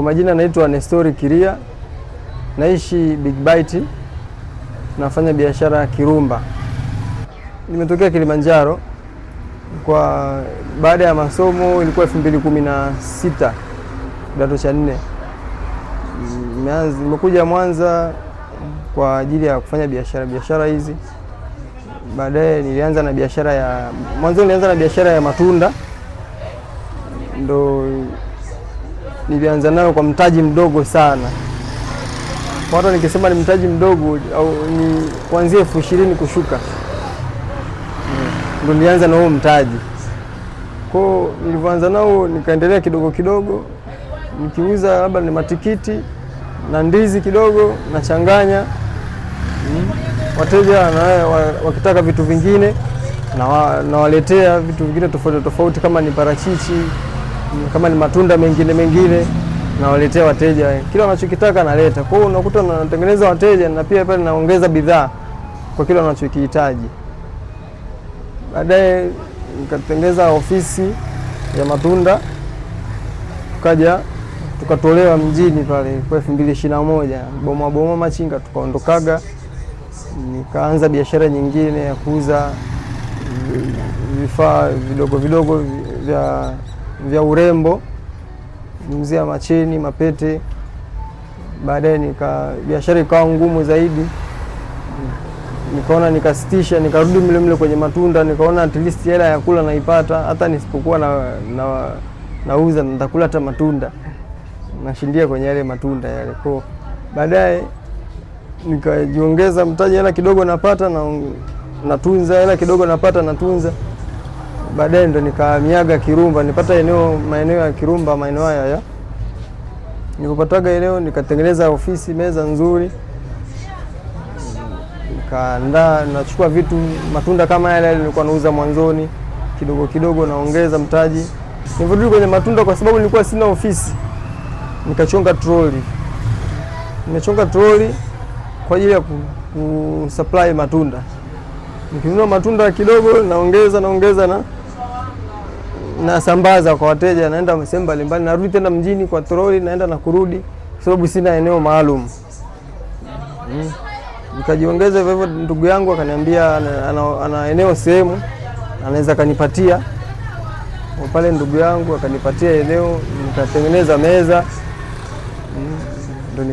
Kwa majina naitwa Nestori Kiria, naishi Big Bite, nafanya biashara ya Kirumba. Nimetokea Kilimanjaro kwa baada ya masomo, ilikuwa 2016 kidato cha 4. Nimekuja Mwanza kwa ajili ya kufanya biashara hizi. Baadaye nilianza na biashara ya nilianza na biashara ya matunda, ndo nilianza nayo kwa mtaji mdogo sana. Kwa hata nikisema ni mtaji mdogo au ni kuanzia 20,000 kushuka, ndo nilianza na huo mtaji. Kwa nilivyoanza nao nikaendelea kidogo kidogo, nikiuza labda ni matikiti na ndizi kidogo nachanganya. Wateja wakitaka vitu vingine na waletea vitu vingine tofauti tofauti, kama ni parachichi, kama ni matunda mengine na waletea wateja kila wanachokitaka naleta. Kwa hiyo unakuta natengeneza wateja na pia pale naongeza bidhaa kwa kila wanachokihitaji. Baadaye nikatengeneza ofisi ya matunda, tukatolewa mjini pale kwa 2021, boma machinga, tukaondokaga. Nikaanza biashara nyingine ya kuuza vifaa vidogo vya urembo, niuzia macheni, mapete. Baadaye biashara ikawa ngumu zaidi, nikaona nikasitisha, nikarudi mle kwenye matunda. Nikaona at least hela ya kula naipata, hata nisipokuwa nauza nitakula hata matunda, nashindia kwenye yale matunda yale. Kwa baadaye nikajiongeza mtaji, hela kidogo napata na natunza, hela kidogo napata natunza. Baadaye ndo nikahamiaga Kirumba, nipata maeneo ya Kirumba, maeneo haya. Nilipopataga eneo nikatengeneza ofisi, meza nzuri, nikaandaa, nachukua vitu matunda kama yale nilikuwa nauza mwanzoni, kidogo kidogo naongeza mtaji. Nilirudi kwenye matunda kwa sababu nilikuwa sina ofisi, nikachonga troli. Nimechonga troli kwa ajili ya kusupply matunda. Nikinunua matunda kidogo naongeza na sambaza kwa wateja, naenda sehemu mbalimbali, narudi tena mjini kwa troli, naenda na kurudi kwa sababu sina eneo maalum. Nikajiongeza hivyo. Ndugu yangu akaniambia ana eneo sehemu anaweza kanipatia. Pale ndugu yangu akanipatia eneo, nikatengeneza meza. Ndo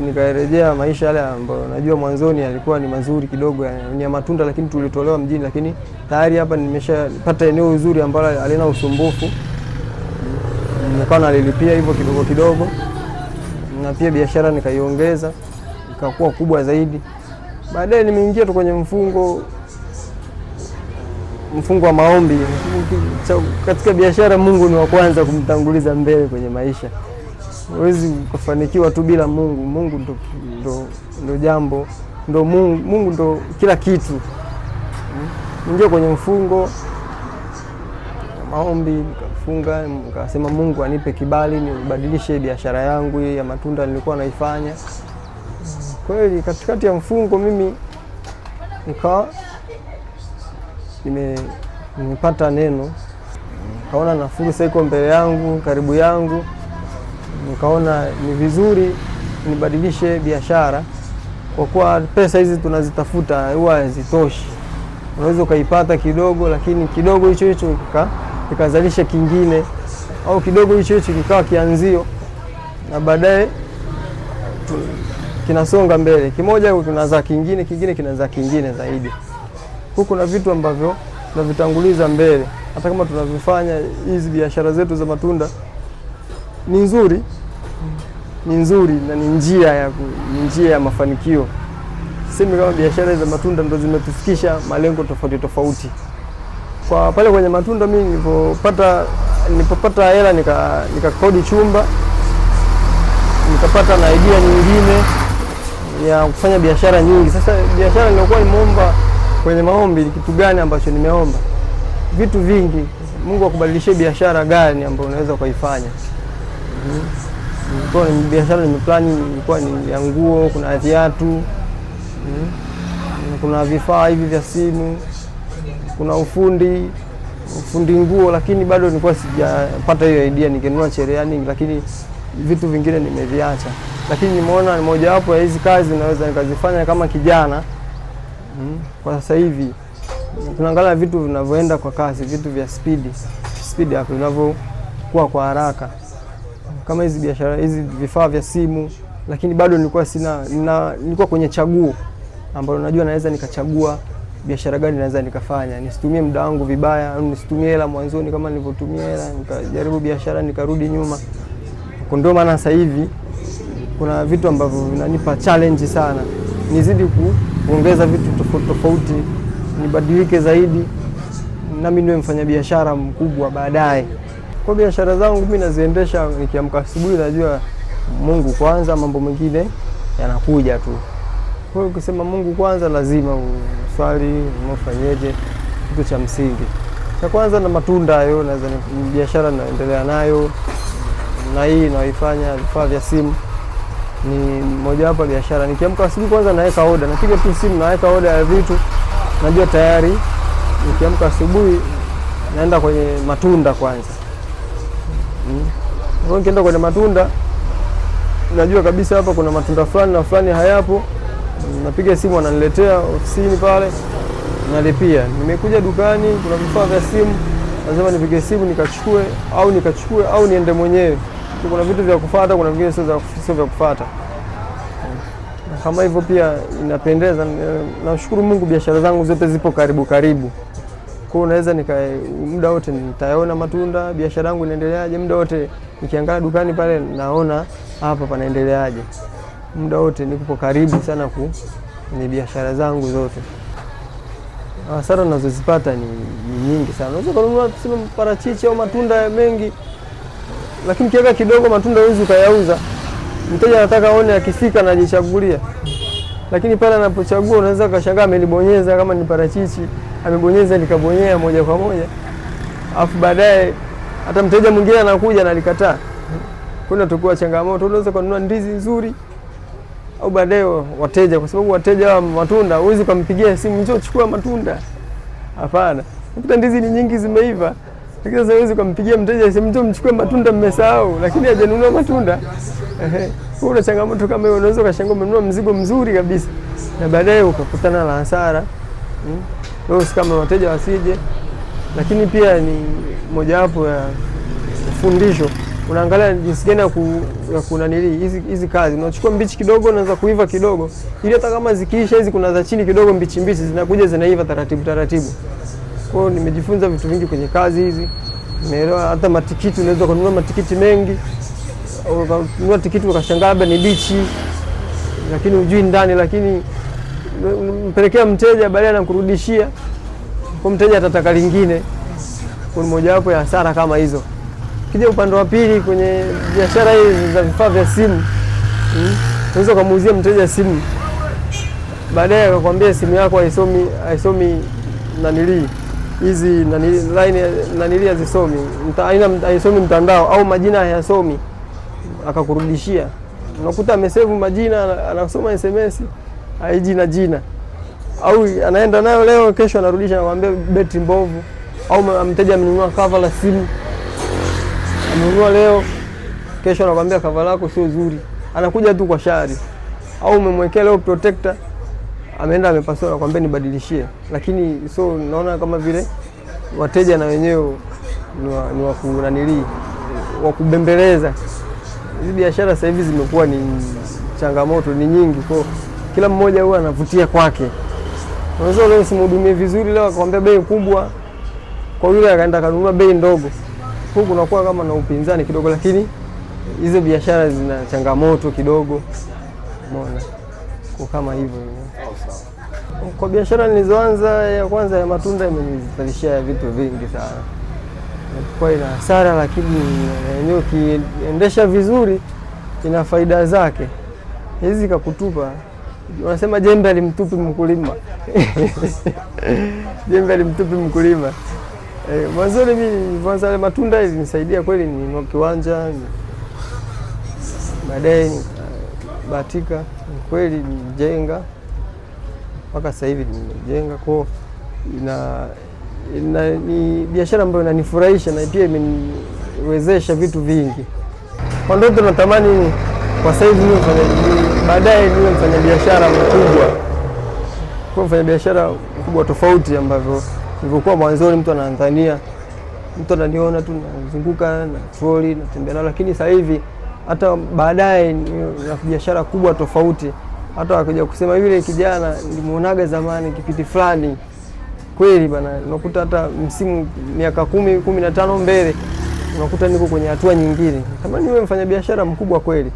nikarejea maisha yale ambayo najua mwanzoni yalikuwa ni mazuri kidogo, ni ya matunda, lakini tulitolewa mjini, lakini tayari hapa nimeshapata eneo zuri ambalo halina usumbufu. Nikawa nalilipia hivyo kidogo kidogo, na pia biashara nikaiongeza ikakuwa kubwa zaidi. Baadaye nimeingia tu kwenye mfungo wa maombi. Katika biashara Mungu ni wa kwanza kumtanguliza mbele kwenye maisha. Huwezi kufanikiwa tu bila Mungu. Mungu ndo jambo, ndo Mungu ndo kila kitu. Ningia kwenye mfungo maombi, nikafunga, nikasema Mungu anipe kibali nibadilishe biashara yangu ya matunda nilikuwa naifanya. Kweli katikati ya mfungo mimi nikawa nimepata neno, nikaona na fursa iko mbele yangu, karibu yangu. Nikaona ni vizuri nibadilishe biashara, kwa kuwa pesa hizi tunazitafuta huwa hazitoshi. Unaweza ukaipata kidogo, lakini kidogo hicho kikazalisha kingine, au kidogo hicho kikawa kianzio, na baadaye kinasonga mbele. Kimoja kinazaa kingine, kingine kinazaa kingine zaidi. Huku kuna vitu ambavyo tunavitanguliza mbele. Hata kama tunavifanya hizi biashara zetu za matunda ni nzuri na ni njia ya mafanikio. Sisi kama biashara za matunda ndo zimetufikisha malengo tofauti. Kwa pale kwenye matunda mimi nilipopata hela nikakodi chumba, nikapata na idea nyingine ya kufanya biashara nyingi. Sasa biashara nilikuwa nimeomba kwenye maombi, kitu gani ambacho nimeomba? Vitu vingi. Mungu akubadilishie biashara gani ambayo unaweza kuifanya. Kwa biashara nimeplani ilikuwa ni ya nguo, kuna viatu, kuna vifaa hivi vya simu, kuna ufundi nguo, lakini bado nilikuwa sijapata hiyo idea. Ningenunua cherehani, lakini vitu vingine nimeviacha, lakini nimeona ni moja wapo ya hizi kazi naweza nikazifanya kama kijana. Kwa sasa hivi tunaangalia vitu vinavyoenda kwa kasi, vitu vya speed hapo vinavyokuwa kwa haraka, kama hizi biashara hizi vifaa vya simu, lakini bado nilikuwa kwenye chaguo ambalo najua naweza nikachagua biashara gani naweza nikafanya, nisitumie muda wangu vibaya au nisitumie hela mwanzoni kama nilivyotumia hela nikajaribu biashara nikarudi nyuma. Ndio maana sasa hivi kuna vitu ambavyo vinanipa challenge sana, nizidi kuongeza vitu tofauti, nibadilike zaidi na mimi niwe mfanyabiashara mkubwa baadaye. Kwa biashara zangu mimi naziendesha nikiamka asubuhi, najua Mungu kwanza, mambo mengine yanakuja tu. Kwa hiyo ukisema Mungu kwanza, lazima uswali, unafanyeje, kitu cha msingi. Cha kwanza na matunda hayo, naweza biashara naendelea nayo, na hii naifanya vifaa vya simu ni moja wapo biashara. Nikiamka asubuhi kwanza naweka order, napiga tu simu naweka order ya vitu, najua tayari. Nikiamka asubuhi naenda kwenye matunda kwanza. Nikienda kwenye matunda najua kabisa hapa kuna matunda fulani na fulani hayapo, napiga simu ananiletea ofisini pale, nalipia. Nimekuja dukani kuna vifaa vya simu, lazima nipige simu nikachukue au niende mwenyewe. Kuna vitu vya kufuata, kuna vingine sio vya kufuata. Kama hivyo pia inapendeza. Nashukuru Mungu biashara zangu zote zipo karibu. Kwa hiyo naweza muda wote nitaona matunda, biashara yangu inaendeleaje, muda wote nikiangalia dukani pale naona hapa panaendeleaje. Muda wote niko karibu sana ni biashara zangu zote. Hasara ninazozipata ni nyingi sana. Unaweza kununua tuseme parachichi au matunda mengi, lakini kiweka kidogo matunda huwezi kuyauza. Mteja anataka aone akifika na ajichagulia. Lakini pale anapochagua unaweza kashangaa amelibonyeza, kama ni parachichi amebonyeza likabonyea moja kwa moja. Alafu baadaye hata mteja mwingine anakuja na alikataa. Kuna tukua changamoto, unaweza kununua ndizi nzuri au baadaye wateja, kwa sababu wateja wa matunda huwezi kumpigia simu njoo chukua matunda. Hapana. Ukuta ndizi ni nyingi zimeiva. Lakini sasa huwezi kumpigia mteja simu njoo mchukue matunda, mmesahau lakini hajanunua matunda. Kuna changamoto kama hiyo, unaweza kashangaa umenunua mzigo mzuri kabisa na baadaye ukakutana na hasara. Leo kama wateja wasije. Lakini pia ni moja wapo ya fundisho. Unaangalia jinsi gani ya kunanili hizi kazi. Unachukua mbichi kidogo unaanza kuiva kidogo. Ili hata kama zikiisha hizi kuna za chini kidogo mbichi zinakuja zinaiva taratibu. Kwa hiyo nimejifunza vitu vingi kwenye kazi hizi. Nimeelewa hata matikiti unaweza kununua matikiti mengi. Ununua tikiti ukashangaa labda ni bichi lakini hujui ndani, lakini mpelekea mteja baadaye anakurudishia. Kwa mteja atataka lingine. Kwa moja wapo ya hasara kama hizo. Kija upande wa pili kwenye biashara hizi za vifaa vya simu, unaweza kumuuzia mteja simu, baadaye akakwambia simu yako haisomi nanili hizi line hazisomi, haisomi mtandao au majina hayasomi, akakurudishia. Unakuta amesave majina, anasoma SMS haiji na jina, au anaenda nayo leo kesho anarudisha anakuambia betri mbovu, au mteja amenunua cover la simu, amenunua leo kesho anakuambia cover lako sio nzuri, anakuja tu kwa shari. Au umemwekea leo protector, ameenda amepasua anakuambia nibadilishie. Lakini so naona kama vile wateja na wenyewe ni wa kubembeleza. Hizi biashara sasa hivi zimekuwa ni changamoto ni nyingi, kwa kila mmoja huwa anavutia kwake. Unaweza leo usimhudumie vizuri, leo akwambia bei kubwa, kwa yule akaenda kanunua bei ndogo. Huko kunakuwa kama na upinzani kidogo, lakini hizo biashara zina changamoto kidogo. Umeona? Kwa kama hivyo. Kwa biashara nilizoanza ya kwanza ya matunda imenizalishia vitu vingi sana. Kwa ina hasara, lakini yenyewe kiendesha vizuri ina faida zake. Hizi kakutupa. Wanasema jembe alimtupi mkulima. Jembe alimtupi mkulima. Mwanzo mimi kwanza matunda ilinisaidia kweli, ni kiwanja. Baadaye bahatika kweli nijenga. Mpaka sasa hivi nimejenga, kwa ni biashara ambayo inanifurahisha na pia imeniwezesha vitu vingi. Kwa ndoto natamani kwa sasa hivi baadaye niwe mfanyabiashara mkubwa, kwa mfanyabiashara mkubwa tofauti ambavyo nilivyokuwa mwanzoni. Mtu anadhania, mtu ananiona tu nazunguka na troli natembea nalo, lakini sasa hivi hata baadaye na biashara kubwa tofauti. Hata wakija kusema yule kijana nilimuonaga zamani kipindi fulani, kweli bana, unakuta hata msimu miaka 10, 15 mbele unakuta niko kwenye hatua nyingine. Natamani niwe mfanyabiashara mkubwa kweli.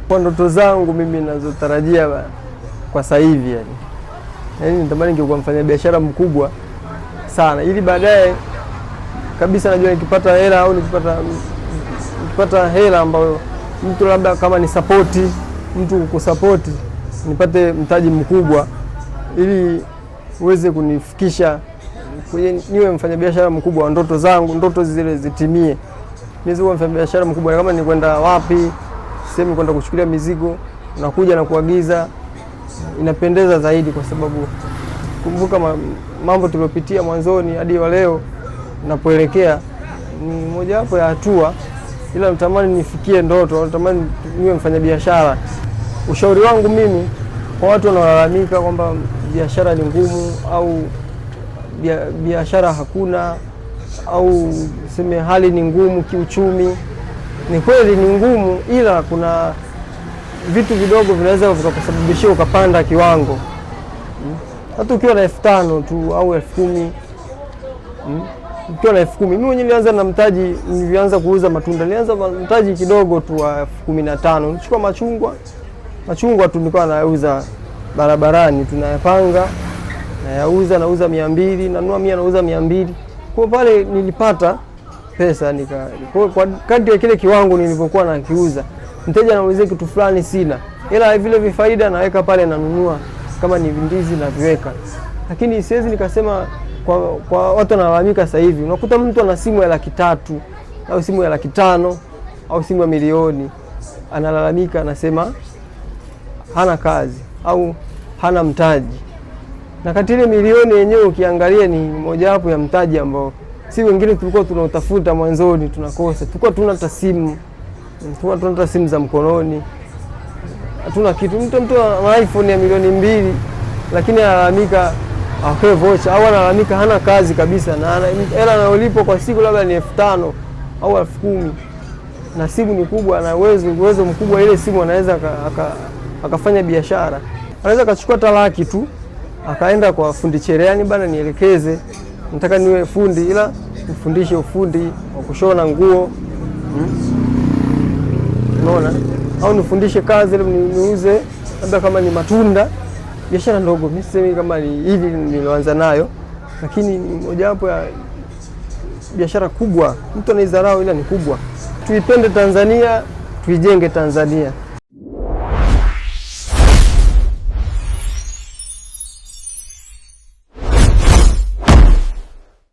Kwa ndoto zangu mimi ninazotarajia kwa sasa hivi yani natamani ningekuwa mfanyabiashara mkubwa sana, ili baadaye kabisa najua nikipata hela au nikipata hela ambayo mtu labda kama ni mtu kusapoti, nipate mtaji mkubwa ili uweze kunifikisha kwenye niwe mfanyabiashara mkubwa wa ndoto zangu, ndoto zile zitimie. Niweze kuwa mfanyabiashara mkubwa, kama ni kwenda wapi, sehemu kwenda kuchukulia mizigo, nakuja na kuagiza, inapendeza zaidi, kwa sababu kumbuka mambo tuliyopitia mwanzoni hadi wa leo napoelekea ni moja wapo ya hatua, ila natamani nifikie ndoto, natamani niwe mfanyabiashara. Ushauri wangu mimi kwa watu wanaolalamika kwamba biashara ni ngumu au biashara hakuna au sema hali ni ngumu kiuchumi, ni kweli ni ngumu, ila kuna vitu vidogo vinaweza vikakusababishia ukapanda kiwango. Hata ukiwa na 5,000 tu au 10,000, ukiwa na 10,000. Mimi mwenyewe nilianza na mtaji, nilianza kuuza matunda, nilianza mtaji kidogo tu wa 15,000. Nilichukua machungwa tu nilikuwa nauza barabarani, tunayapanga nauza 200, nanunua 100, nauza 200. Kwa pale nilipata pesa, kwa kadri ya kile kiwango nilivyokuwa nakiuza. Mteja anaulizia kitu fulani sina, ila vile vifaida naweka pale, nanunua kama ni ndizi na viweka. Lakini siwezi nikasema kwa watu wanalalamika sasa hivi, unakuta mtu ana simu ya 300,000 au simu ya 500,000 au simu ya milioni, analalamika, anasema hana kazi au hana mtaji. Na kati ile milioni yenyewe ukiangalia ni mojawapo ya mtaji ambao si wengine tulikuwa tunautafuta mwanzoni, tunakosa. Tulikuwa tuna hata simu, tuna hata simu za mkononi, hatuna kitu. Mtu ana iPhone ya milioni 2 lakini analalamika apewe vocha, au analalamika hana kazi kabisa, na hela anayolipo kwa siku labda ni 5,000 au 10,000, na simu ni kubwa, na uwezo mkubwa. Ile simu anaweza akafanya biashara, anaweza akachukua talaki tu akaenda kwa fundi cherehani, bana nielekeze, nataka niwe fundi, ila nifundishe ufundi wa kushona nguo, unaona, au nifundishe kazi ile niuze labda kama ni matunda, biashara ndogo. Mimi sisemi kama ni hivi nilianza nayo, lakini ni mojawapo ya biashara kubwa. Mtu anaidharau, ila ni kubwa. Tuipende Tanzania, tuijenge Tanzania.